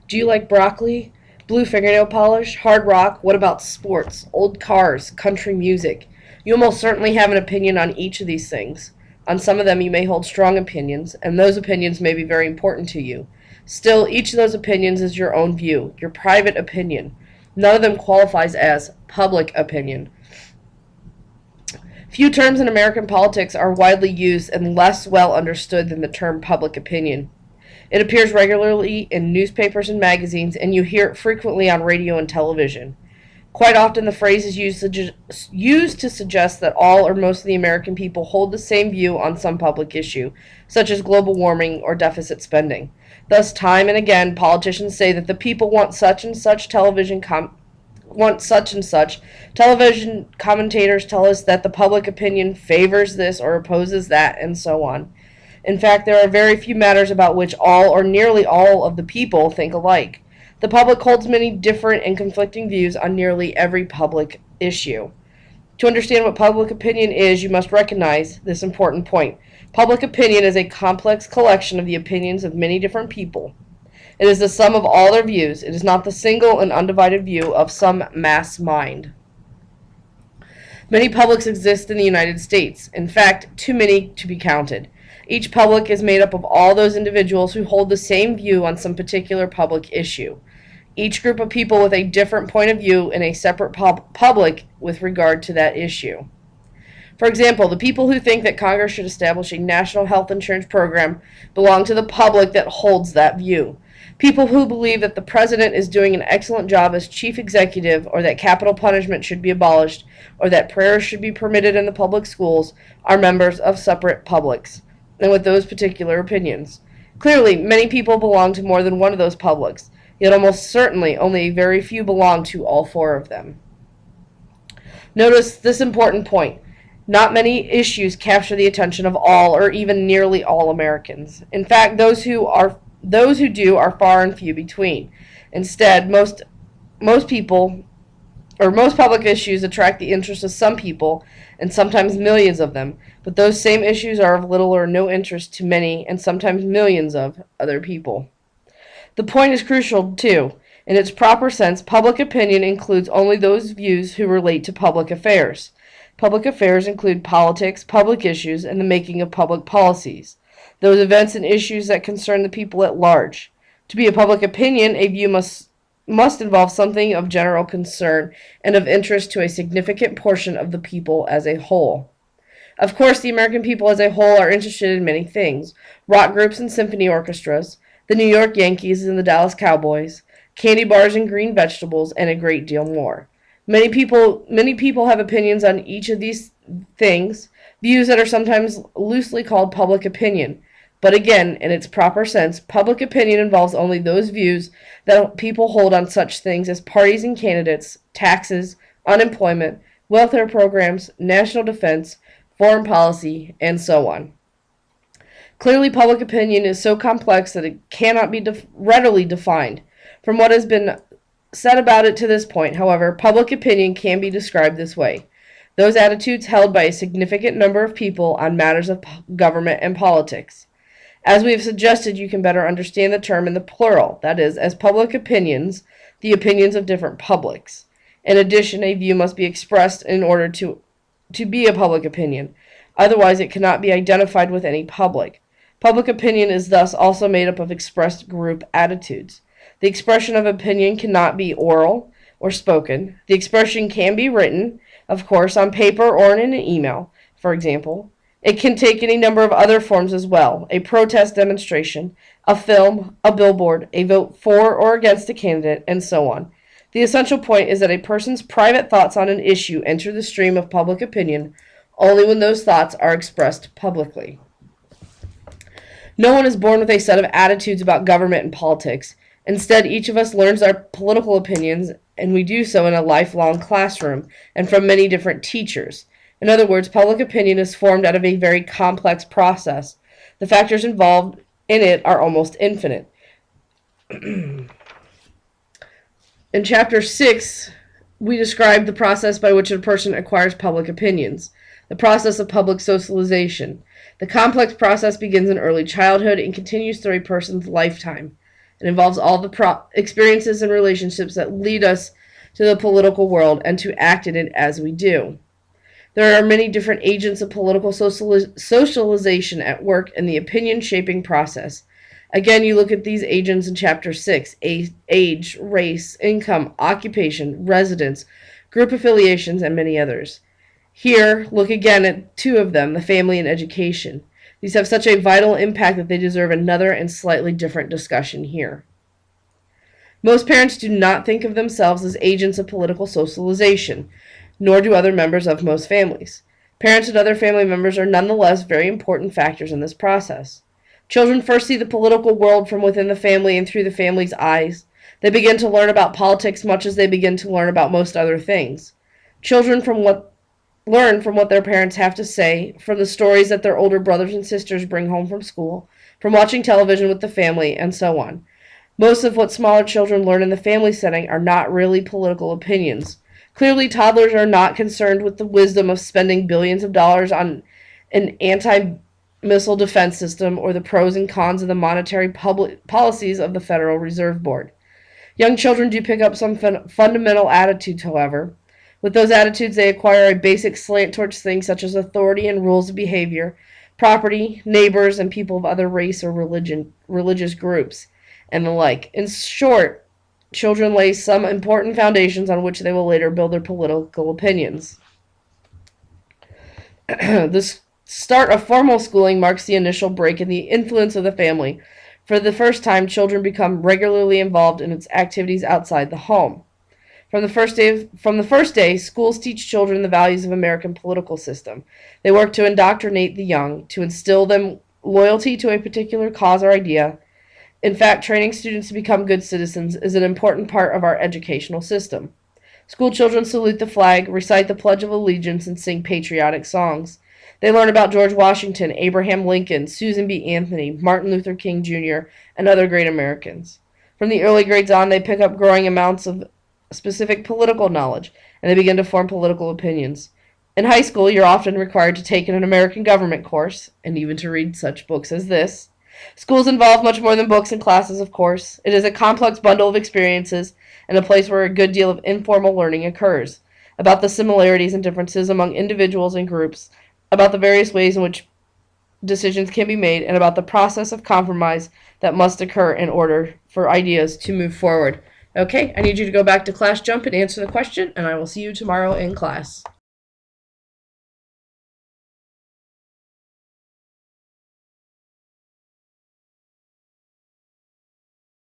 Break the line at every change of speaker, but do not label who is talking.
Do you like broccoli? Blue fingernail polish? Hard rock? What about sports? Old cars? Country music? You almost certainly have an opinion on each of these things. On some of them you may hold strong opinions, and those opinions may be very important to you. Still, each of those opinions is your own view, your private opinion. None of them qualifies as public opinion. Few terms in American politics are widely used and less well understood than the term public opinion. It appears regularly in newspapers and magazines, and you hear it frequently on radio and television. Quite often the phrase is used to suggest that all or most of the American people hold the same view on some public issue, such as global warming or deficit spending. Thus, time and again, politicians say that the people want such and such want such and such. Television commentators tell us that the public opinion favors this or opposes that, and so on. In fact, there are very few matters about which all or nearly all of the people think alike. The public holds many different and conflicting views on nearly every public issue. To understand what public opinion is, you must recognize this important point. Public opinion is a complex collection of the opinions of many different people. It is the sum of all their views. It is not the single and undivided view of some mass mind. Many publics exist in the United States. In fact, too many to be counted. Each public is made up of all those individuals who hold the same view on some particular public issue. Each group of people with a different point of view in a separate public with regard to that issue. For example, the people who think that Congress should establish a national health insurance program belong to the public that holds that view. People who believe that the president is doing an excellent job as chief executive, or that capital punishment should be abolished, or that prayers should be permitted in the public schools, are members of separate publics, and with those particular opinions. Clearly, many people belong to more than one of those publics, yet almost certainly only a very few belong to all four of them. Notice this important point. Not many issues capture the attention of all or even nearly all Americans. In fact, those who do are far and few between. Instead, most public issues attract the interest of some people, and sometimes millions of them, but those same issues are of little or no interest to many and sometimes millions of other people. The point is crucial, too. In its proper sense, public opinion includes only those views who relate to public affairs. Public affairs include politics, public issues, and the making of public policies, those events and issues that concern the people at large. To be a public opinion, a view must involve something of general concern and of interest to a significant portion of the people as a whole. Of course, the American people as a whole are interested in many things: rock groups and symphony orchestras, the New York Yankees and the Dallas Cowboys, candy bars and green vegetables, and a great deal more. Many people have opinions on each of these things, views that are sometimes loosely called public opinion. But again, in its proper sense, public opinion involves only those views that people hold on such things as parties and candidates, taxes, unemployment, welfare programs, national defense, foreign policy, and so on. Clearly, public opinion is so complex that it cannot be readily defined. From what has been said about it to this point, however, public opinion can be described this way: those attitudes held by a significant number of people on matters of government and politics. As we have suggested, you can better understand the term in the plural, that is, as public opinions, the opinions of different publics. In addition, a view must be expressed in order to be a public opinion. Otherwise, it cannot be identified with any public. Public opinion is thus also made up of expressed group attitudes. The expression of opinion cannot be oral or spoken. The expression can be written, of course, on paper or in an email, for example. It can take any number of other forms as well: a protest demonstration, a film, a billboard, a vote for or against a candidate, and so on. The essential point is that a person's private thoughts on an issue enter the stream of public opinion only when those thoughts are expressed publicly. No one is born with a set of attitudes about government and politics. Instead, each of us learns our political opinions, and we do so in a lifelong classroom and from many different teachers. In other words, public opinion is formed out of a very complex process. The factors involved in it are almost infinite. In Chapter 6, we describe the process by which a person acquires public opinions, the process of public socialization. The complex process begins in early childhood and continues through a person's lifetime. It involves all the experiences and relationships that lead us to the political world and to act in it as we do. There are many different agents of political socialization at work in the opinion-shaping process. Again, you look at these agents in Chapter 6, age, race, income, occupation, residence, group affiliations, and many others. Here, look again at two of them, the family and education. These have such a vital impact that they deserve another and slightly different discussion here. Most parents do not think of themselves as agents of political socialization, nor do other members of most families. Parents and other family members are nonetheless very important factors in this process. Children first see the political world from within the family and through the family's eyes. They begin to learn about politics much as they begin to learn about most other things. Children learn from what their parents have to say, from the stories that their older brothers and sisters bring home from school, from watching television with the family, and so on. Most of what smaller children learn in the family setting are not really political opinions. Clearly, toddlers are not concerned with the wisdom of spending billions of dollars on an anti-missile defense system or the pros and cons of the monetary policies of the Federal Reserve Board. Young children do pick up some fundamental attitudes, however. With those attitudes, they acquire a basic slant towards things such as authority and rules of behavior, property, neighbors, and people of other race or religious groups, and the like. In short, children lay some important foundations on which they will later build their political opinions. The start of formal schooling marks the initial break in the influence of the family. For the first time, children become regularly involved in its activities outside the home. From the first day, schools teach children the values of American political system. They work to indoctrinate the young, to instill them loyalty to a particular cause or idea. In fact, training students to become good citizens is an important part of our educational system. School children salute the flag, recite the Pledge of Allegiance, and sing patriotic songs. They learn about George Washington, Abraham Lincoln, Susan B. Anthony, Martin Luther King Jr., and other great Americans. From the early grades on, they pick up growing amounts of specific political knowledge, and they begin to form political opinions. In high school, you're often required to take an American government course, and even to read such books as this. Schools involve much more than books and classes, of course. It is a complex bundle of experiences and a place where a good deal of informal learning occurs, about the similarities and differences among individuals and groups, about the various ways in which decisions can be made, and about the process of compromise that must occur in order for ideas to move forward. Okay, I need you to go back to class jump and answer the question, and I will see you tomorrow in class.